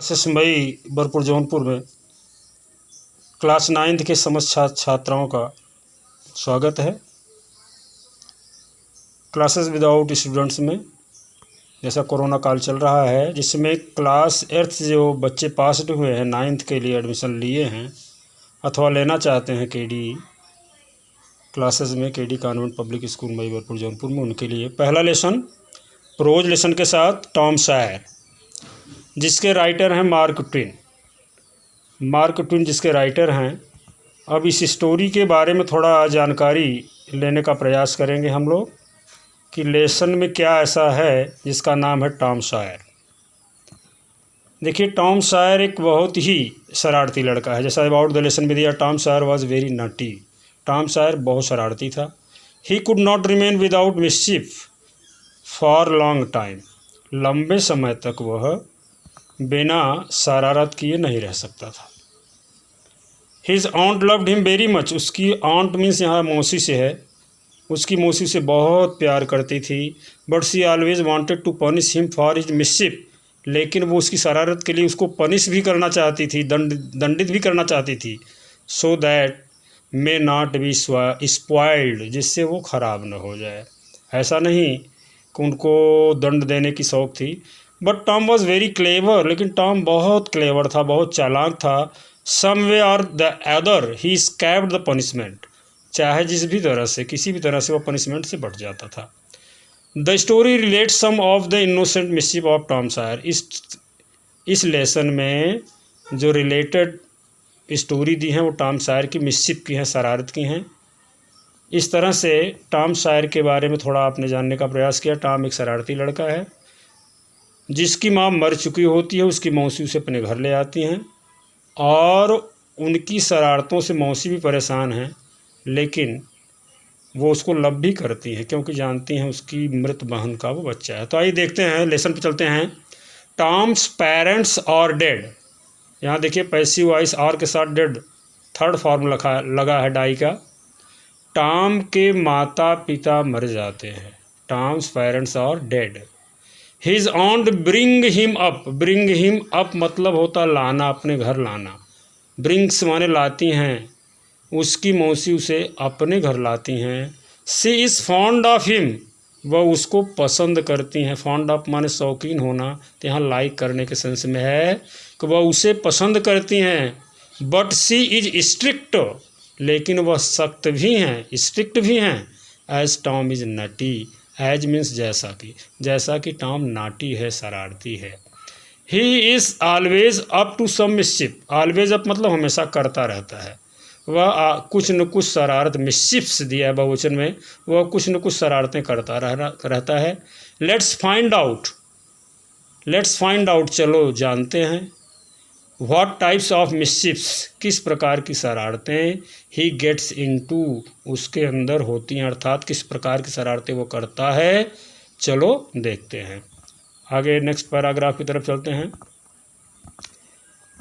मई बरपुर जौनपुर में class 9th के समस्त छात्राओं का स्वागत है। क्लासेस विदाउट स्टूडेंट्स में जैसा कोरोना काल चल रहा है, जिसमें क्लास 8th जो बच्चे पासड हुए हैं 9th के लिए एडमिशन लिए हैं अथवा लेना चाहते हैं केडी क्लासेस में, केडी कॉन्वेंट पब्लिक स्कूल मई बरपुर जौनपुर में, उनके लिए पहला लेसन प्रोज लेसन के साथ टॉम सायर, जिसके राइटर हैं मार्क ट्विन जिसके राइटर हैं। अब इस स्टोरी के बारे में थोड़ा जानकारी लेने का प्रयास करेंगे हम लोग कि लेसन में क्या ऐसा है जिसका नाम है टॉम सायर। देखिए, टॉम सायर एक बहुत ही शरारती लड़का है। जैसा अबाउट द लेसन में दिया, Tom Sawyer was very naughty. Tom Sawyer बहुत शरारती था। He could not remain without mischief for long time. लंबे समय तक वह बिना शरारत किए नहीं रह सकता था। His ऑन्ट loved him very much. उसकी ऑन्ट मीन्स यहाँ मौसी से है, उसकी मौसी से बहुत प्यार करती थी। But she always wanted to punish him for his mischief. लेकिन वो उसकी शरारत के लिए उसको पनिश भी करना चाहती थी, दंडित भी करना चाहती थी। So that may not be spoiled, जिससे वो ख़राब न हो जाए। ऐसा नहीं कि उनको दंड देने की शौक़ थी। But Tom was very clever. लेकिन टॉम बहुत क्लेवर था, बहुत चालाक था। Some way or the other he escaped the punishment. चाहे जिस भी तरह से, किसी भी तरह से वो पनिशमेंट से बच जाता था। The story relates some of the innocent mischief of Tom Sawyer. इस लेसन में जो रिलेटेड स्टोरी दी हैं वो टॉम सायर की मिस्चिफ की हैं, शरारत की हैं। इस तरह से टॉम सायर के बारे में थोड़ा आपने जानने का प्रयास किया। टॉम एक शरारती लड़का है जिसकी माँ मर चुकी होती है। उसकी मौसी उसे अपने घर ले आती हैं और उनकी शरारतों से मौसी भी परेशान हैं, लेकिन वो उसको लव भी करती हैं क्योंकि जानती हैं उसकी मृत बहन का वो बच्चा है। तो आइए देखते हैं, लेसन पे चलते हैं। Tom's parents are dead. यहाँ देखिए पैसिव वॉइस आर के साथ डेड थर्ड फॉर्म लगा है डाई का। टॉम के माता पिता मर जाते हैं। Tom's parents are dead. His aunt bring him up. Bring him up मतलब होता लाना, अपने घर लाना। ब्रिंग्स माने लाती हैं। उसकी मौसी उसे अपने घर लाती हैं। सी इज़ फॉन्ड ऑफ हिम। वह उसको पसंद करती हैं। फॉन्ड ऑफ माने शौकीन होना, तो यहाँ लाइक करने के सेंस में है कि वह उसे पसंद करती हैं। But she is strict. लेकिन वह सख्त भी हैं, स्ट्रिक्ट भी हैं। As Tom is naughty. As means जैसा कि टॉम नाटी है, शरारती है। He is always up to some mischief. Always up मतलब हमेशा करता रहता है। वह कुछ न कुछ शरारत, मिस्चिफ्स दिया है बहुवचन में, वह कुछ न कुछ शरारतें करता रहता है। लेट्स फाइंड आउट, चलो जानते हैं। व्हाट टाइप्स ऑफ मिस्चिफ्स, किस प्रकार की शरारतें ही गेट्स इनटू, उसके अंदर होती हैं, अर्थात किस प्रकार की शरारतें वो करता है। चलो देखते हैं। आगे नेक्स्ट पैराग्राफ की तरफ चलते हैं,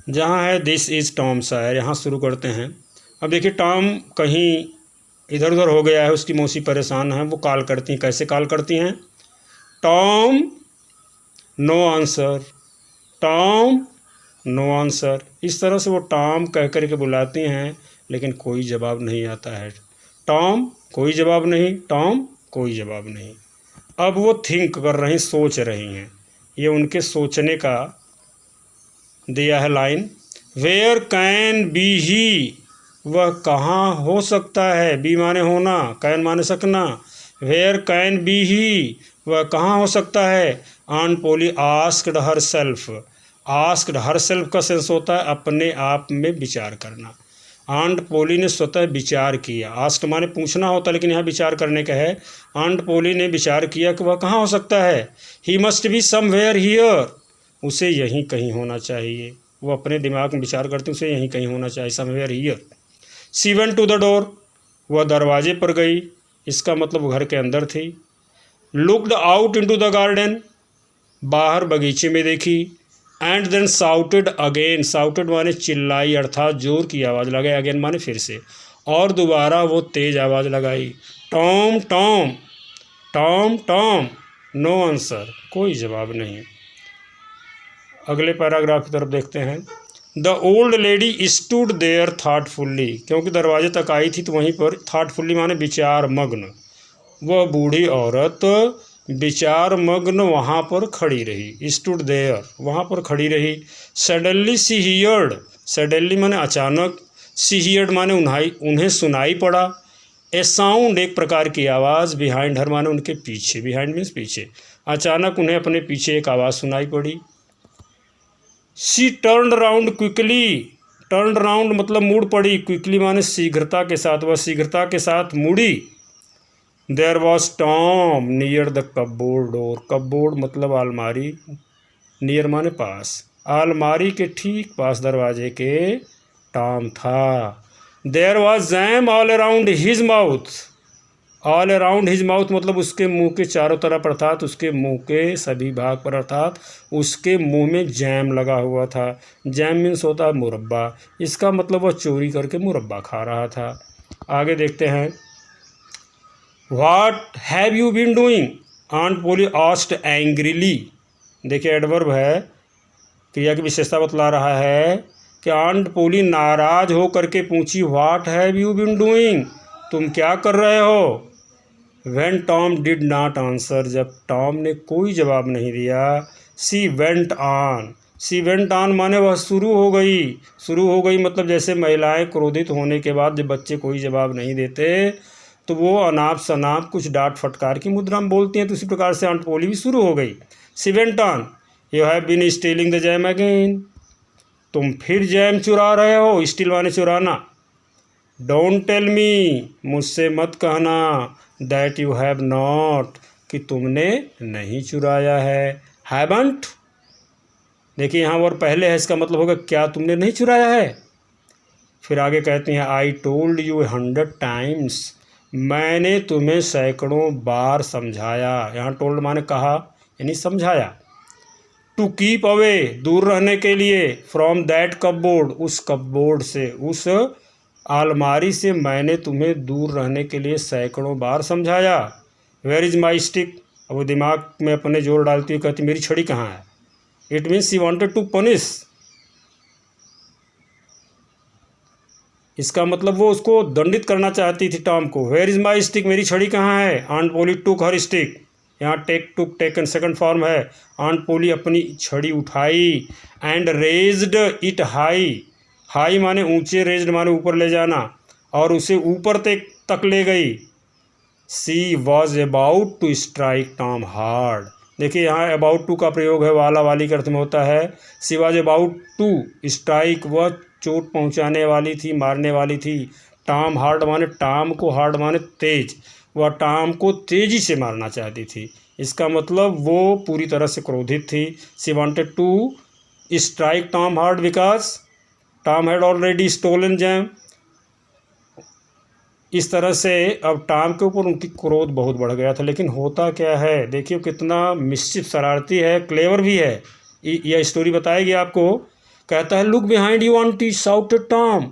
जहाँ है दिस इज़ टॉम सायर। यहाँ शुरू करते हैं। अब देखिए, टॉम कहीं इधर उधर हो गया है, उसकी मौसी परेशान है। वो कॉल करती हैं। कैसे कॉल करती हैं? Tom no answer, Tom no answer. इस तरह से वो टॉम कह कर के बुलाती हैं, लेकिन कोई जवाब नहीं आता है। टॉम कोई जवाब नहीं, टॉम कोई जवाब नहीं। अब वो थिंक कर रही, सोच रही हैं। ये उनके सोचने का दिया है लाइन। वेयर कैन बी ही, वह कहाँ हो सकता है। बी माने होना, कैन माने सकना। वेयर कैन बी ही, वह कहाँ हो सकता है। Aunt Polly asked herself. Asked herself का सेंस होता है अपने आप में विचार करना। आंट पोली ने स्वतः विचार किया। आस्क्ड माने पूछना होता, लेकिन यहाँ विचार करने का है। आंट पोली ने विचार किया कि वह कहाँ हो सकता है। He must be somewhere here, उसे यहीं कहीं होना चाहिए। वो अपने दिमाग में विचार करते, उसे यहीं कहीं होना चाहिए, somewhere here. She went to the door, वह दरवाजे पर गई। इसका मतलब वो घर के अंदर थी। Looked out into the garden, बाहर बगीचे में देखी। And then shouted again. Shouted माने चिल्लाई, अर्थात जोर की आवाज़ लगाई। अगेन माने फिर से, और दोबारा वो तेज़ आवाज़ लगाई। Tom Tom Tom Tom, no answer, कोई जवाब नहीं। अगले पैराग्राफ की तरफ देखते हैं। The old lady stood there thoughtfully, क्योंकि दरवाजे तक आई थी तो वहीं पर थाटफुल्ली माने विचार मग्न, वह बूढ़ी औरत विचार मग्न वहाँ पर खड़ी रही। स्टूड देयर, वहाँ पर खड़ी रही। सडनली सी हियर्ड, सडनली माने अचानक, सी हियर्ड माने उन्हें सुनाई पड़ा। ए साउंड, एक प्रकार की आवाज़, बिहाइंड हर माने उनके पीछे, बिहाइंड मीन्स पीछे। अचानक उन्हें अपने पीछे एक आवाज़ सुनाई पड़ी। She turn round quickly, turn round मतलब मुड़ पड़ी, क्विकली माने शीघ्रता के साथ, वह शीघ्रता के साथ मुड़ी। There was Tom near the cupboard door, cupboard मतलब अलमारी, नियर माने पास, अलमारी के ठीक पास दरवाजे के टॉम था। There was jam all around his mouth, all around his mouth मतलब उसके मुंह के चारों तरफ, अर्थात उसके मुंह के सभी भाग पर, अर्थात उसके मुंह में जैम लगा हुआ था। जैम मीन्स होता है मुरब्बा, इसका मतलब वह चोरी करके मुरब्बा खा रहा था। आगे देखते हैं। What have you been doing, aunt Polly asked angrily. देखिए एडवर्ब है, क्रिया की विशेषता बतला रहा है कि आंट पोली नाराज हो करके पूछी, what have you been doing, तुम क्या कर रहे हो। When Tom did not answer, जब टॉम ने कोई जवाब नहीं दिया। She went on, she went on माने वह शुरू हो गई, शुरू हो गई मतलब जैसे महिलाएं क्रोधित होने के बाद जब बच्चे कोई जवाब नहीं देते तो वो अनाप शनाप कुछ डांट फटकार की मुद्रा में बोलती हैं, तो उसी प्रकार से आंट पोली भी शुरू हो गई। She went on, you have been stealing the jam again, तुम फिर जैम चुरा रहे हो, स्टील माने चुराना। डोंट टेल मी, मुझसे मत कहना, दैट यू हैव नॉट, कि तुमने नहीं चुराया है। हैवंट, देखिए यहाँ और पहले है, इसका मतलब होगा क्या तुमने नहीं चुराया है। फिर आगे कहते हैं आई टोल्ड यू 100 टाइम्स, मैंने तुम्हें सैकड़ों बार समझाया। यहाँ टोल्ड माने कहा यानी समझाया। टू कीप अवे, दूर रहने के लिए, फ्रॉम दैट कपबोर्ड, उस कपबोर्ड से, उस अलमारी से मैंने तुम्हें दूर रहने के लिए सैकड़ों बार समझाया। वेयर इज़ माई स्टिक, अब वो दिमाग में अपने जोर डालती हुई कहती मेरी छड़ी कहाँ है। It means she wanted to punish, इसका मतलब वो उसको दंडित करना चाहती थी टॉम को। वेयर इज़ माई स्टिक, मेरी छड़ी कहाँ है। Aunt Polly took her stick, यहाँ take took taken second form है। आंट पोली अपनी छड़ी उठाई। And raised it high, high माने ऊंचे, रेज्ड माने ऊपर ले जाना, और उसे ऊपर तक ले गई। She was about to strike Tom hard, देखिए यहाँ अबाउट टू का प्रयोग है, वाला वाली के अर्थ में होता है। सी वॉज अबाउट टू स्ट्राइक, वह चोट पहुँचाने वाली थी, मारने वाली थी। टॉम हार्ड माने टॉम को, हार्ड माने तेज, वह टॉम को तेज़ी से मारना चाहती थी, इसका मतलब वो पूरी तरह से क्रोधित थी। She wanted to strike Tom hard because Tom had already stolen jam. इस तरह से अब टॉम के ऊपर उनकी क्रोध बहुत बढ़ गया था। लेकिन होता क्या है, देखिए कितना मिस्चिफ, शरारती है, क्लेवर भी है। यह स्टोरी बताएगी आपको। कहता है look behind you aunty, shouted Tom,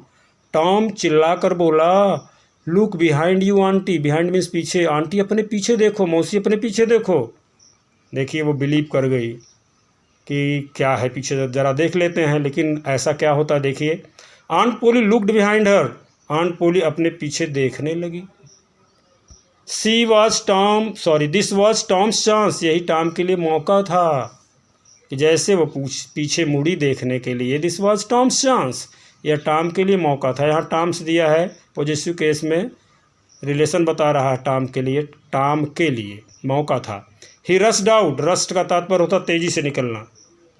Tom चिल्ला कर बोला look behind you aunty, behind means पीछे, आंटी अपने पीछे देखो, मौसी अपने पीछे देखो। देखिए वो बिलीव कर गई कि क्या है पीछे, ज़रा देख लेते हैं। लेकिन ऐसा क्या होता है देखिए। Aunt Polly looked behind her, Aunt Polly अपने पीछे देखने लगी। She was Tom, sorry this was Tom's chance, यही टॉम के लिए मौका था कि जैसे वो पीछे मुड़ी देखने के लिए। दिस वॉज टॉम्स चांस, यह टॉम के लिए मौका था। यहाँ टॉम्स दिया है पॉजिटिव केस में, रिलेशन बता रहा है टॉम के लिए, टॉम के लिए मौका था। ही रस्ड आउट, रस्ट का तात्पर्य होता तेज़ी से निकलना।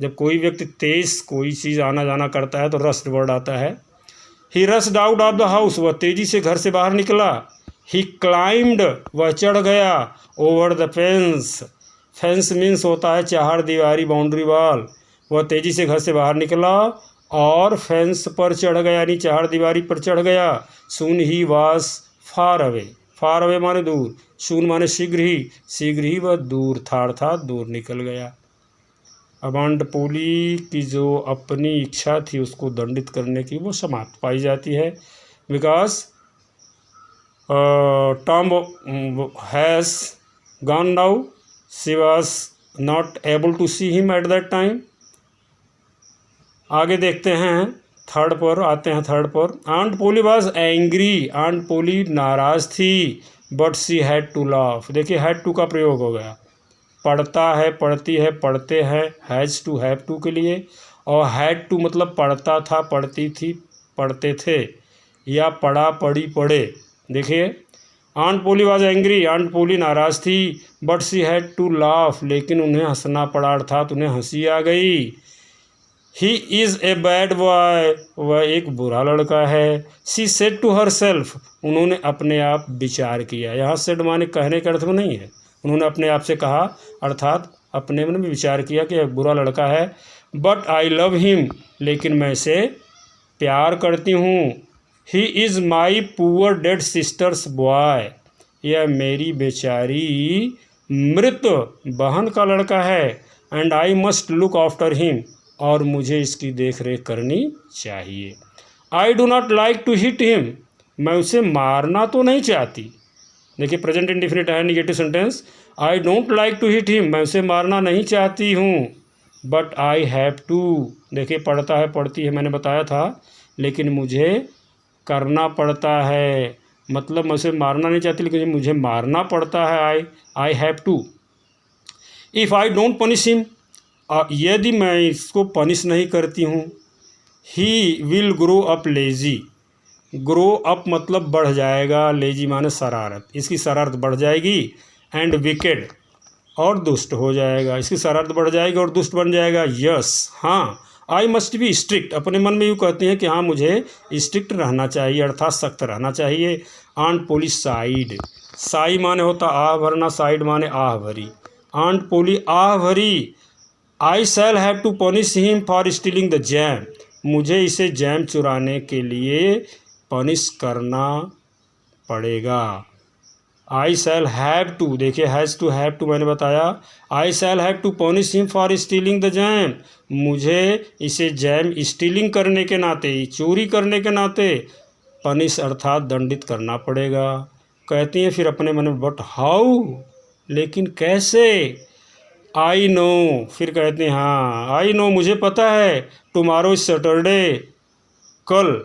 जब कोई व्यक्ति तेज़ कोई चीज़ आना जाना करता है तो रस्ट वर्ड आता है। ही rushed out of the house, वह तेज़ी से घर से बाहर निकला। ही क्लाइम्ड, वह चढ़ गया। Over the fence, fence means होता है चार दीवारी, बाउंड्री वॉल। वह तेज़ी से घर से बाहर निकला और फेंस पर चढ़ गया, यानी चार दीवारी पर चढ़ गया। Soon he was far away, far away माने दूर, सून माने शीघ्र ही वह दूर था, अर्थात दूर निकल गया। अब आंट पोली की जो अपनी इच्छा थी उसको दंडित करने की, वो समाप्त पाई जाती है। Because Tom has gone now, she was not able to see him at that time. आगे देखते हैं, थर्ड पर आते हैं। थर्ड पर, Aunt Polly was angry, Aunt Polly नाराज़ थी, but she had to laugh. देखिए हैड टू का प्रयोग हो गया, पढ़ता है, पढ़ती है, पढ़ते हैं, हैज़ टू हैव टू के लिए, और हैड टू मतलब पढ़ता था, पढ़ती थी, पढ़ते थे, या पढ़ा, पढ़ी, पढ़े। देखिए Aunt Polly was angry, Aunt Polly नाराज़ थी, but she had to laugh, लेकिन उन्हें हंसना पड़ा, अर्थात उन्हें हंसी आ गई। He is a bad boy, वह एक बुरा लड़का है। She said to herself, उन्होंने अपने आप विचार किया। यहाँ सेड माने कहने के अर्थ में नहीं है, उन्होंने अपने आप से कहा, अर्थात अपने मन में विचार किया कि एक बुरा लड़का है। बट आई लव हिम, लेकिन मैं इसे प्यार करती हूँ। He is my poor dead sister's boy, यह मेरी बेचारी मृत बहन का लड़का है। And I must look after him, और मुझे इसकी देख रेख करनी चाहिए। I do not like to hit him, मैं उसे मारना तो नहीं चाहती। देखिए प्रेजेंट इंडिफिनिट है, negative sentence. I don't like to hit him, मैं उसे मारना नहीं चाहती हूँ। बट आई हैव टू, देखिए पढ़ता है, पढ़ती है, मैंने बताया था, लेकिन मुझे करना पड़ता है, मतलब मैं उसे मारना नहीं चाहती लेकिन मुझे मारना पड़ता है। I have to. If I don't punish him, यदि मैं इसको पनिश नहीं करती हूँ, he will grow up lazy, grow up मतलब बढ़ जाएगा, लेजी माने शरारत, इसकी शरारत बढ़ जाएगी। एंड विकेड, और दुष्ट हो जाएगा, इसकी शरारत बढ़ जाएगी और दुष्ट बन जाएगा। यस, हाँ। आई मस्ट बी स्ट्रिक्ट, अपने मन में यूँ कहती हैं कि हाँ मुझे स्ट्रिक्ट रहना चाहिए, अर्थात सख्त रहना चाहिए। आंट पोली साइड, साई माने होता आह भरना, साइड माने आह भरी। आंट पोली आह भरी। I shall have to punish him for stealing the jam, मुझे इसे जैम चुराने के लिए पनिश करना पड़ेगा। आई शैल हैव टू, देखिए हैज़ टू हैव टू मैंने बताया। I shall have to punish him for stealing the jam, मुझे इसे जैम स्टीलिंग करने के नाते, चोरी करने के नाते पनिश अर्थात दंडित करना पड़ेगा। कहती हैं फिर अपने मन में, बट हाउ, लेकिन कैसे। आई नो, फिर कहते हैं हाँ आई नो, मुझे पता है। टुमारो इज सैटरडे, कल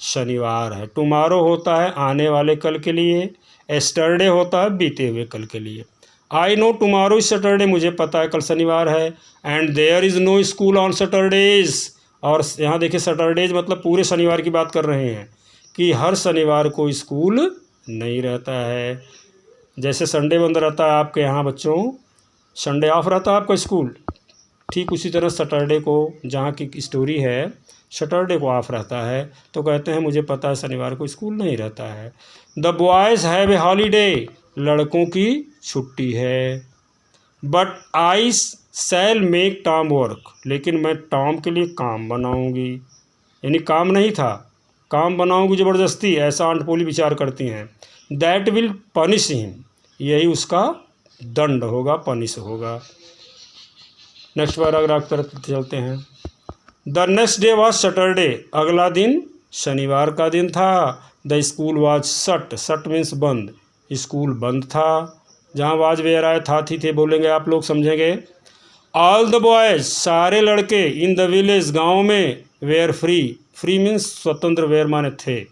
शनिवार है। टुमारो होता है आने वाले कल के लिए, एस्टरडे होता है बीते हुए कल के लिए। I know tomorrow is Saturday, मुझे पता है कल शनिवार है। And there is no school on Saturdays, और यहाँ देखिए सैटरडेज मतलब पूरे शनिवार की बात कर रहे हैं कि हर शनिवार को स्कूल नहीं रहता है। जैसे संडे बंद रहता है आपके यहाँ बच्चों, संडे ऑफ रहता है आपका स्कूल, ठीक उसी तरह सैटरडे को, जहाँ की स्टोरी है, सैटरडे को ऑफ रहता है। तो कहते हैं मुझे पता है शनिवार को स्कूल नहीं रहता है। The boys have a holiday, लड़कों की छुट्टी है। But I shell make Tom work, लेकिन मैं टॉम के लिए काम बनाऊंगी, यानी काम नहीं था, काम बनाऊंगी ज़बरदस्ती, ऐसा आंट पोली विचार करती हैं। दैट विल पनिश हिम, यही उसका दंड होगा, पनिश होगा। नेक्स्ट पैराग्राफ तरफ चलते हैं। The next day was Saturday, अगला दिन शनिवार का दिन था। The school was shut, shut means बंद, स्कूल बंद था। जहाँ वाज वेयर आए था थी थे बोलेंगे आप लोग समझेंगे। ऑल द बॉयज़, सारे लड़के, इन द विलेज, गाँव में, वेयर फ्री, फ्री मीन्स स्वतंत्र, वेयर माने थे,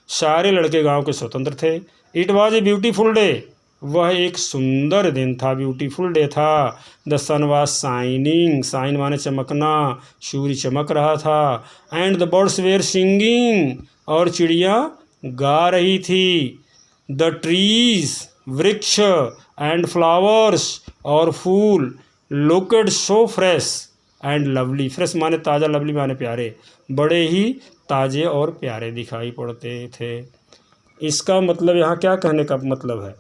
सारे लड़के गाँव के स्वतंत्र थे। It was a beautiful day, वह एक सुंदर दिन था, ब्यूटीफुल डे था। The sun was shining, shine माने चमकना, सूर्य चमक रहा था। And the birds were singing, और चिड़िया गा रही थी। द ट्रीज, वृक्ष, एंड फ्लावर्स, और फूल, looked so fresh and lovely, fresh माने ताज़ा, लवली माने प्यारे, बड़े ही ताज़े और प्यारे दिखाई पड़ते थे। इसका मतलब यहाँ क्या कहने का मतलब है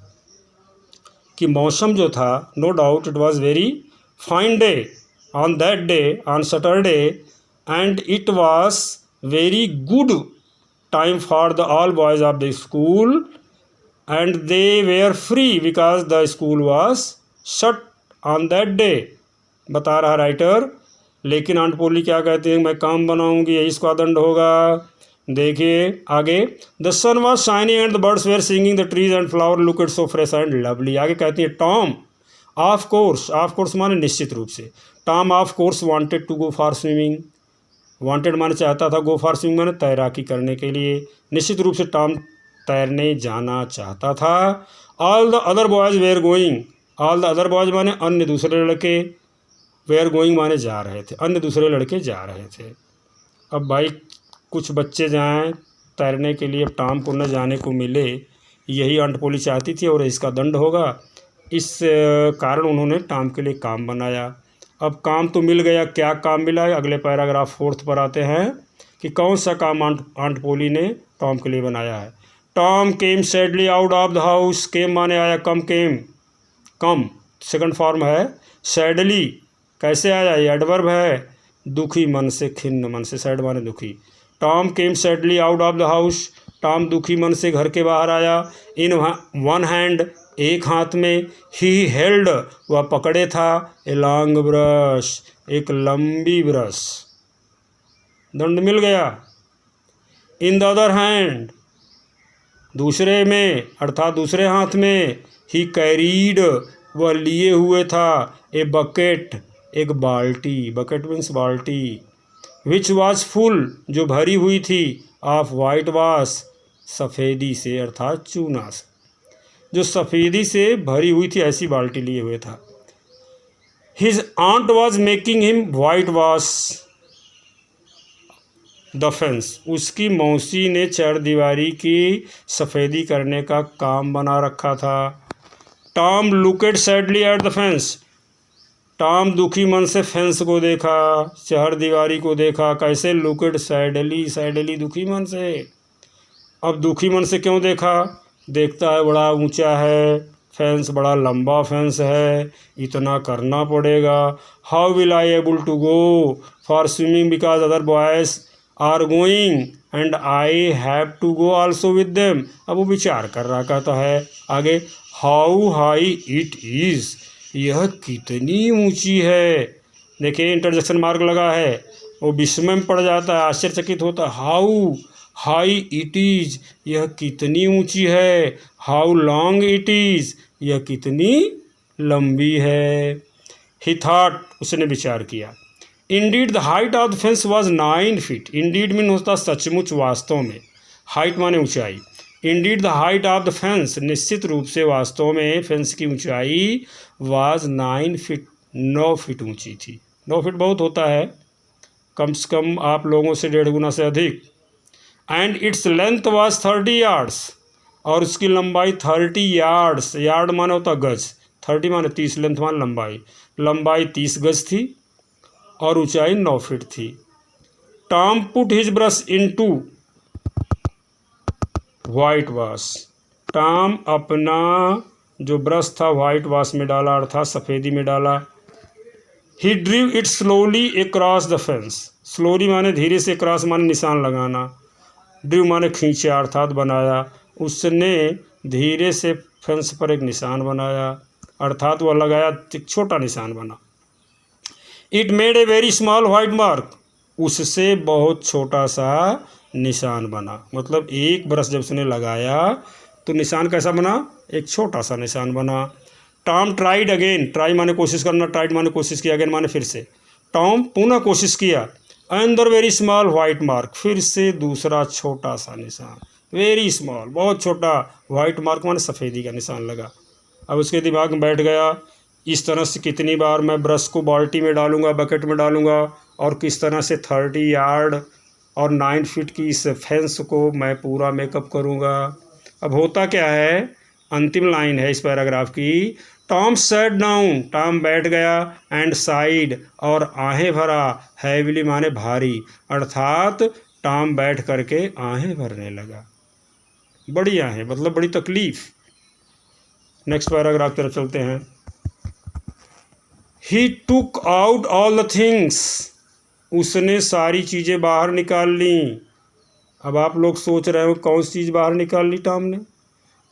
कि मौसम जो था, no doubt it was very fine day on that day, on Saturday, and it was very good time for the all boys of the school, and they were free because the school was shut on that day, बता रहा writer. लेकिन aunt पोली क्या कहते हैं, मैं काम बनाऊंगी, यही इसका दंड होगा। देखिए आगे, the sun was shining and the birds were singing, the trees and flower looked so fresh and lovely. आगे कहती है टॉम ऑफ कोर्स माने निश्चित रूप से, Tom of course wanted to go for swimming, wanted माने चाहता था, गो फॉर स्विमिंग माने तैराकी करने के लिए। निश्चित रूप से टॉम तैरने जाना चाहता था। All the other boys were going, all the other boys माने अन्य दूसरे लड़के, वेयर गोइंग माने जा रहे थे, अन्य दूसरे लड़के जा रहे थे। अब भाई कुछ बच्चे जाएं तैरने के लिए, अब टॉम को न जाने को मिले, यही आंट पोली चाहती थी और इसका दंड होगा। इस कारण उन्होंने टॉम के लिए काम बनाया। अब काम तो मिल गया, क्या काम मिला है अगले पैराग्राफ 4 पर आते हैं कि कौन सा काम आंट पोली ने टॉम के लिए बनाया है। Tom came sadly out of the house, came माने आया, come came, come second form है, सैडली कैसे आया, ये एडवर्ब है, दुखी मन से, खिन्न मन से, सैड माने दुखी। Tom came sadly out of the house, Tom दुखी मन से घर के बाहर आया। इन वन हैंड, एक हाथ में, ही हेल्ड वह पकड़े था, ए लॉन्ग ब्रश, एक लंबी ब्रश, दंड मिल गया। इन द अदर हैंड, दूसरे में अर्थात दूसरे हाथ में, ही कैरीड वह लिए हुए था, ए बकेट एक बाल्टी, बकेट मीन्स बाल्टी, विच वॉज फुल जो भरी हुई थी, ऑफ वाइट वॉश सफ़ेदी से अर्थात चूना से, जो सफ़ेदी से भरी हुई थी ऐसी बाल्टी लिए हुए था। His aunt was making him white wash the fence, उसकी मौसी ने चरदीवारी की सफ़ेदी करने का काम बना रखा था। Tom looked sadly at the fence, Tom दुखी मन से फेंस को देखा, चरदीवारी को देखा, कैसे, लुकेड सैडली, सैडली दुखी मन से। अब दुखी मन से क्यों देखा, देखता है बड़ा ऊंचा है फेंस, बड़ा लंबा फेंस है, इतना करना पड़ेगा। How will I able to go for swimming because other boys are going and I have to go also with them. अब वो विचार कर रहा, कहता है आगे, हाउ हाई इट इज़, यह कितनी ऊंची है। देखिए इंटरजेक्शन मार्क लगा है, वो विस्मय में पड़ जाता है, आश्चर्यचकित होता है। हाउ हाई इट इज़, यह कितनी ऊंची है। हाउ लॉन्ग इट इज़, यह कितनी लंबी है। ही थॉट, उसने विचार किया। Indeed the height of the fence was 9 feet, Indeed mean होता सचमुच, वास्तव में, हाइट माने ऊंचाई। Indeed the height of the fence, निश्चित रूप से वास्तव में फेंस की ऊंचाई वाज 9 फीट, 9 फीट ऊंची थी। 9 फीट बहुत होता है, कम से कम आप लोगों से 1.5 गुना से अधिक। And its length was 30 yards, और उसकी लंबाई 30 यार्ड्स, यार्ड माने होता गज, 30 माने 30, लेंथ माने लंबाई, लंबाई 30 गज थी और ऊंचाई 9 फीट थी। Tom put his brush into white wash, Tom अपना जो ब्रश था वाइट वॉश में डाला अर्थात सफ़ेदी में डाला। He drew it slowly across the fence, slowly माने धीरे से, क्रॉस माने निशान लगाना, ड्रीव माने खींचा अर्थात बनाया, उसने धीरे से फेंस पर एक निशान बनाया अर्थात वह लगाया, एक छोटा निशान बना। It made a very small white mark, उससे बहुत छोटा सा निशान बना, मतलब एक ब्रश जब उसने लगाया तो निशान कैसा बना, एक छोटा सा निशान बना। टॉम ट्राइड अगेन, ट्राई माने कोशिश करना, ट्राइड माने कोशिश किया, अगेन माने फिर से। टॉम पुनः कोशिश किया, अंदर वेरी स्मॉल वाइट मार्क, फिर से दूसरा छोटा सा निशान, वेरी स्मॉल बहुत छोटा, वाइट मार्क माने सफ़ेदी का निशान लगा। अब उसके दिमाग में बैठ गया, इस तरह से कितनी बार मैं ब्रश को बाल्टी में डालूंगा, बकेट में डालूंगा, और किस तरह से 30 यार्ड और 9 फीट की इस फेंस को मैं पूरा मेकअप करूंगा। अब होता क्या है, अंतिम लाइन है इस पैराग्राफ की, टॉम सैट डाउन, टॉम बैठ गया, एंड साइड और आहें भरा, हैविली माने भारी, अर्थात टॉम बैठ करके आहें भरने लगा, बड़ी आहें मतलब बड़ी तकलीफ। नेक्स्ट पैराग्राफ तरफ चलते हैं। He took out all the things, उसने सारी चीज़ें बाहर निकाल ली। अब आप लोग सोच रहे हो कौन सी चीज़ बाहर निकाल ली टॉम ने।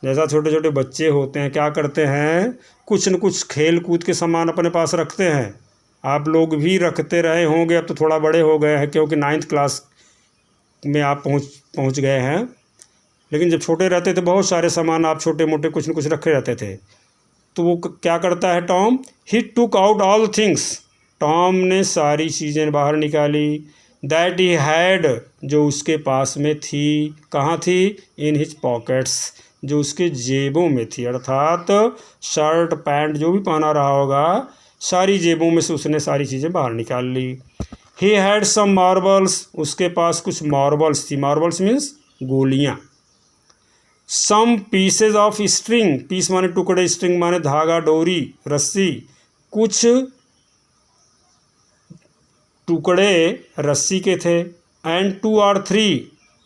जैसा छोटे छोटे बच्चे होते हैं क्या करते हैं, कुछ न कुछ खेल कूद के सामान अपने पास रखते हैं। आप लोग भी रखते रहे होंगे, अब तो थोड़ा बड़े हो गए हैं क्योंकि 9th क्लास में आप पहुंच गए हैं, लेकिन जब छोटे रहते थे बहुत सारे सामान आप छोटे मोटे कुछ न कुछ रखे रहते थे। तो वो क्या करता है Tom, he took out all things, Tom ने सारी चीज़ें बाहर निकाली। दैट ही हैड, जो उसके पास में थी, कहाँ थी, इन हिज पॉकेट्स, जो उसके जेबों में थी, अर्थात शर्ट पैंट जो भी पहना रहा होगा सारी जेबों में से उसने सारी चीज़ें बाहर निकाल ली। ही हैड सम मार्बल्स, उसके पास कुछ मार्बल्स थी, मार्बल्स मीन्स गोलियाँ। सम पीसेज ऑफ स्ट्रिंग, पीस माने टुकड़े, स्ट्रिंग माने धागा, डोरी, रस्सी, कुछ टुकड़े रस्सी के थे। एंड 2 or 3,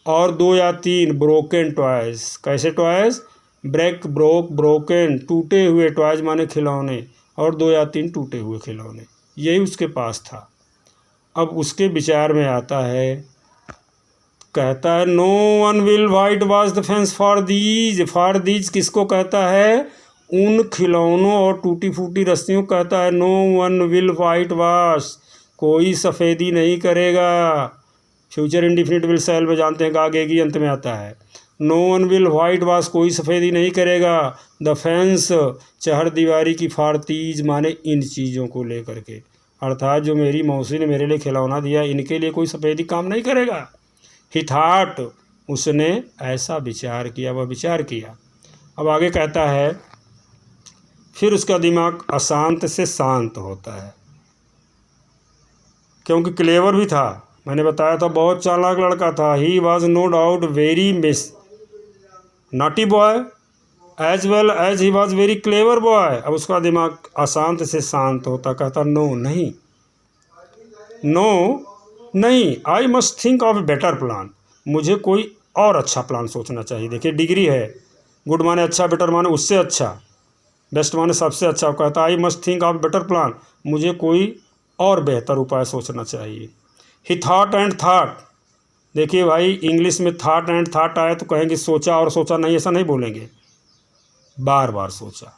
और 2 या 3 ब्रोकन टॉयज, कैसे टॉयज, ब्रोकन टूटे हुए, टॉयज माने खिलौने, और 2 या 3 टूटे हुए खिलौने, यही उसके पास था। अब उसके विचार में आता है, कहता है no one will white wash the fence for these किसको कहता है, उन खिलौनों और टूटी फूटी रस्सियों कहता है। No one will white wash, कोई सफ़ेदी नहीं करेगा। फ्यूचर इंडिफिनिट विल सेल में जानते हैं कि आगे की अंत में आता है। No one will white wash, कोई सफ़ेदी नहीं करेगा। द फेंस, चहर दीवारी की, फॉर दीज माने इन चीज़ों को लेकर के, अर्थात जो मेरी मौसी ने मेरे लिए खिलौना दिया इनके लिए कोई सफ़ेदी काम नहीं करेगा। ही थॉट, उसने ऐसा विचार किया, वह विचार किया। अब आगे कहता है, फिर उसका दिमाग अशांत से शांत होता है, क्योंकि क्लेवर भी था, मैंने बताया था बहुत चालाक लड़का था। He was no doubt very naughty boy as well as he was very clever boy. अब उसका दिमाग अशांत से शांत होता, कहता नो नहीं, नो नहीं, I must think of a better plan, मुझे कोई और अच्छा प्लान सोचना चाहिए। देखिए डिग्री है, गुड माने अच्छा, बेटर माने उससे अच्छा, बेस्ट माने सबसे अच्छा। कहता I must think of better plan, मुझे कोई और बेहतर उपाय सोचना चाहिए। ही थॉट एंड थॉट, देखिए भाई इंग्लिश में थॉट एंड थॉट आए तो कहेंगे सोचा और सोचा नहीं, ऐसा नहीं बोलेंगे, बार बार सोचा।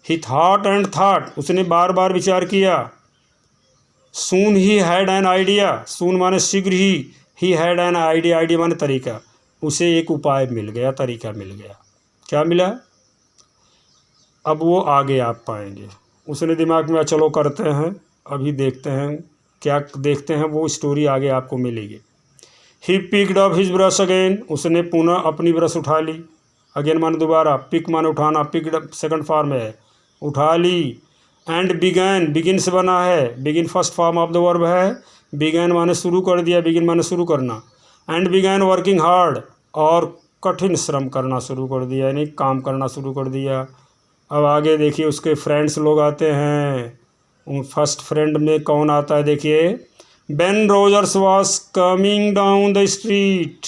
ही थॉट एंड थॉट, उसने बार बार विचार किया। सून ही हैड एन आइडिया, सून माने शीघ्र he had an idea, idea माने तरीका, उसे एक उपाय मिल गया, तरीका मिल गया। क्या मिला, अब वो आगे आप पाएंगे। उसने दिमाग में चलो करते हैं, अभी देखते हैं क्या देखते हैं, वो स्टोरी आगे आपको मिलेगी। He picked up his brush again, उसने पुनः अपनी ब्रश उठा ली। अगेन माने दोबारा, पिक माने उठाना, पिक्ड अप सेकंड फॉर्म है, उठा ली। एंड बिगैन, बिगिन से बना है, begin first form of the verb है, बिगैन माने शुरू कर दिया, बिगिन माने शुरू करना। एंड बिगैन वर्किंग हार्ड, और कठिन श्रम करना शुरू कर दिया, यानी काम करना शुरू कर दिया। अब आगे देखिए उसके फ्रेंड्स लोग आते हैं। फर्स्ट फ्रेंड में कौन आता है, देखिए Ben Rogers was coming down the street,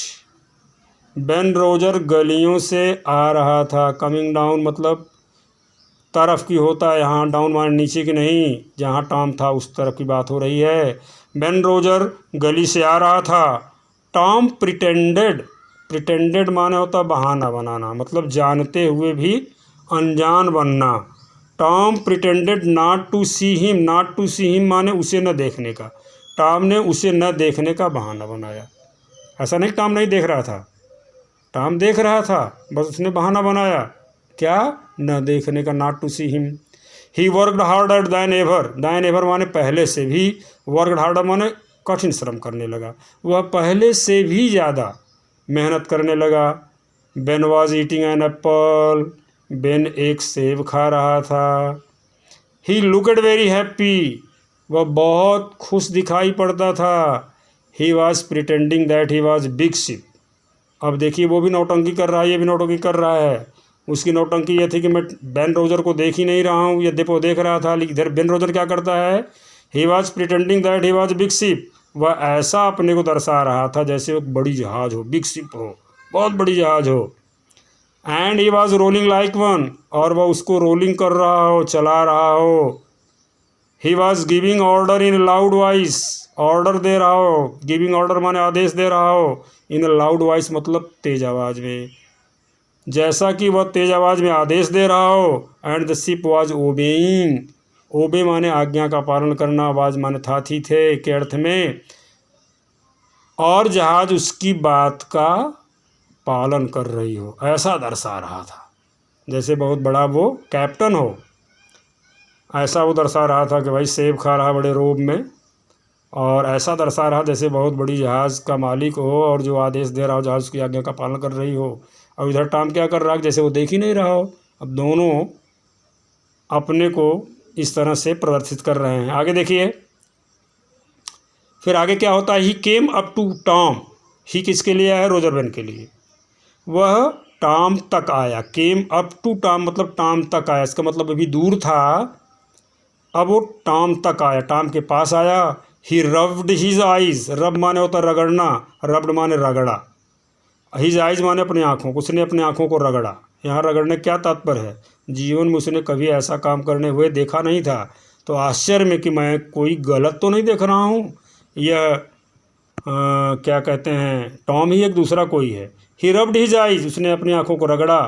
Ben Roger गलियों से आ रहा था। कमिंग डाउन मतलब तरफ की होता है, यहाँ डाउन माने नीचे की नहीं, जहाँ टॉम था उस तरफ की बात हो रही है। बेन रोजर गली से आ रहा था। टॉम प्रिटेंडेड, प्रिटेंडेड माने होता बहाना बनाना, मतलब जानते हुए भी अनजान बनना। Tom pretended not to see him, not to see him माने उसे न देखने का, टॉम ने उसे न देखने का बहाना बनाया। ऐसा नहीं टॉम नहीं देख रहा था, टॉम देख रहा था, बस उसने बहाना बनाया, क्या, न देखने का, not to see him. He worked harder than ever, than ever माने पहले से भी, वर्कड हार्डर माने कठिन श्रम करने लगा, वह पहले से भी ज़्यादा मेहनत करने लगा। Ben was eating an apple, Ben एक सेब खा रहा था। ही लुकड वेरी हैप्पी, वह बहुत खुश दिखाई पड़ता था। He was pretending that he was big ship, अब देखिए वो भी नौटंकी कर रहा है, ये भी नौटंकी कर रहा है। उसकी नौटंकी ये थी कि मैं बेन रोजर को देख ही नहीं रहा हूँ, यद्यपि वो देख रहा था, लेकिन इधर बेन रोजर क्या करता है, he was pretending that he was big ship, वह ऐसा अपने को दर्शा रहा था जैसे वो बड़ी जहाज़ हो, बिग शिप हो, बहुत बड़ी जहाज़ हो। And he was rolling like one, और वह उसको रोलिंग कर रहा हो, चला रहा हो। He was giving order in loud voice, order दे रहा हो, गिविंग ऑर्डर माने आदेश दे रहा हो, इन लाउड वॉइस मतलब तेज आवाज़ में, जैसा कि वह तेज आवाज़ में आदेश दे रहा हो। And the ship was obeying, obey माने आज्ञा का पालन करना, आवाज़ माने था थी थे के अर्थ में, और जहाज़ उसकी बात का पालन कर रही हो, ऐसा दर्शा रहा था, जैसे बहुत बड़ा वो कैप्टन हो, ऐसा वो दर्शा रहा था कि भाई सेब खा रहा बड़े रोब में, और ऐसा दर्शा रहा जैसे बहुत बड़ी जहाज़ का मालिक हो और जो आदेश दे रहा हो जहाज़ की आज्ञा का पालन कर रही हो। और इधर टॉम क्या कर रहा है, जैसे वो देख ही नहीं रहा हो। अब दोनों अपने को इस तरह से प्रदर्शित कर रहे हैं। आगे देखिए, फिर आगे क्या होता है, ही केम अप टू टॉम। ही किसके लिए आया, रोजर बेन के लिए। वह टॉम तक आया। केम अप टू टॉम मतलब टॉम तक आया, इसका मतलब अभी दूर था, अब वो टॉम तक आया, टॉम के पास आया। ही रब्ड हिज आइज। रब माने होता रगड़ना, रब्ड माने रगड़ा। हिज आइज माने अपनी आँखों को, उसने अपनी आँखों को रगड़ा। यहाँ रगड़ने क्या तात्पर्य है, जीवन में उसने कभी ऐसा काम करने हुए देखा नहीं था, तो आश्चर्य में कि मैं कोई गलत तो नहीं देख रहा हूँ, यह क्या कहते हैं, टॉम ही एक दूसरा कोई है। ही रब्ड हिज आइज, उसने अपनी आँखों को रगड़ा।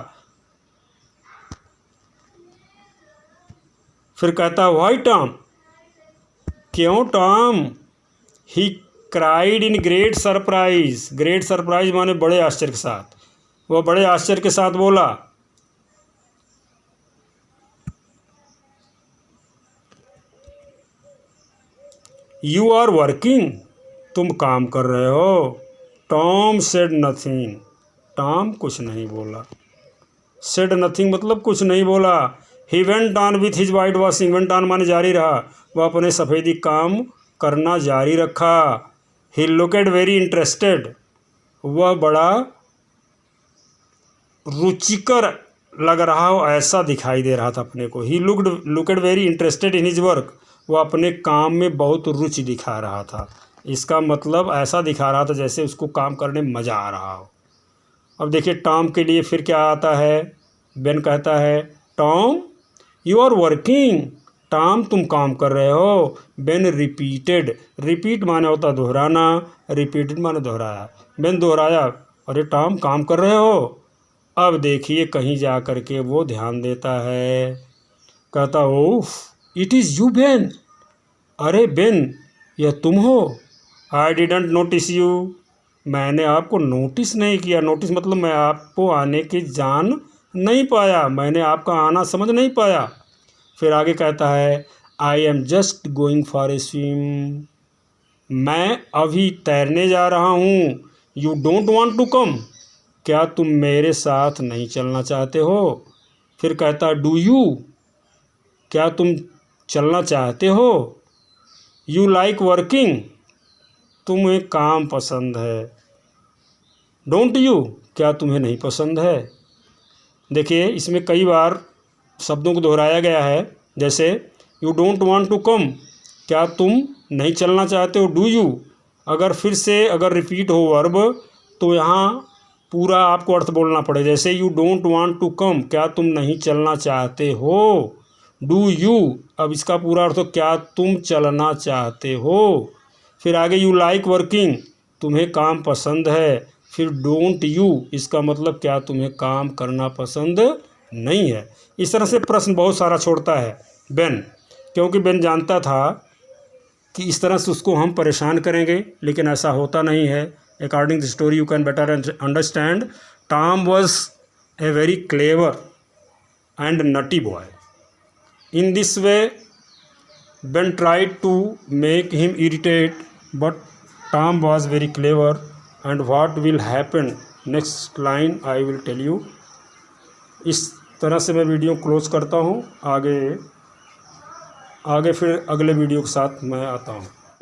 फिर कहता है व्हाई टॉम, क्यों Tom. He cried in great surprise. Great surprise माने बड़े आश्चर्य के साथ, वह बड़े आश्चर्य के साथ बोला, यू आर वर्किंग, तुम काम कर रहे हो। टॉम सेड नथिंग, टॉम कुछ नहीं बोला। सेड नथिंग मतलब कुछ नहीं बोला। He went on with his white washing. Went on माने जारी रहा, वह अपने सफ़ेदी काम करना जारी रखा। ही लुकेड वेरी इंटरेस्टेड, वह बड़ा रुचिकर लग रहा हो ऐसा दिखाई दे रहा था अपने को। He looked very interested in his work, वह अपने काम में बहुत रुचि दिखा रहा था। इसका मतलब ऐसा दिखा रहा था जैसे उसको काम करने में मज़ा आ रहा हो। अब देखिए टॉम के लिए फिर क्या आता है, बेन कहता है Tom you are working, Tom तुम काम कर रहे हो। बेन रिपीटेड, रिपीट माने होता दोहराना, रिपीटेड माने दोहराया। बेन दोहराया, अरे टॉम काम कर रहे हो। अब देखिए कहीं जा कर के वो ध्यान देता है, कहता oh it is you Ben, अरे बेन यह तुम हो। आई डिडंट नोटिस यू, मैंने आपको नोटिस नहीं किया। नोटिस मतलब मैं आपको आने की जान नहीं पाया, मैंने आपका आना समझ नहीं पाया। फिर आगे कहता है I am just going for a swim, मैं अभी तैरने जा रहा हूँ। You don't want to come, क्या तुम मेरे साथ नहीं चलना चाहते हो। फिर कहता डू यू, क्या तुम चलना चाहते हो। यू लाइक वर्किंग, तुम्हें काम पसंद है। डोंट यू, क्या तुम्हें नहीं पसंद है। देखिए इसमें कई बार शब्दों को दोहराया गया है, जैसे you don't want to come, क्या तुम नहीं चलना चाहते हो। डू यू, अगर फिर से अगर रिपीट हो वर्ब तो यहाँ पूरा आपको अर्थ बोलना पड़े। जैसे you don't want to come, क्या तुम नहीं चलना चाहते हो। डू यू, अब इसका पूरा अर्थ हो क्या तुम चलना चाहते हो। फिर आगे यू लाइक वर्किंग, तुम्हें काम पसंद है। फिर डोंट यू, इसका मतलब क्या तुम्हें काम करना पसंद नहीं है। इस तरह से प्रश्न बहुत सारा छोड़ता है बेन, क्योंकि बेन जानता था कि इस तरह से उसको हम परेशान करेंगे, लेकिन ऐसा होता नहीं है। According the story you can better understand Tom was a very clever and nutty boy. In this way Ben tried to make him irritate, but Tom was very clever. And what will happen next line I will tell you. इस तरह से मैं video close करता हूँ। आगे फिर अगले video के साथ मैं आता हूँ।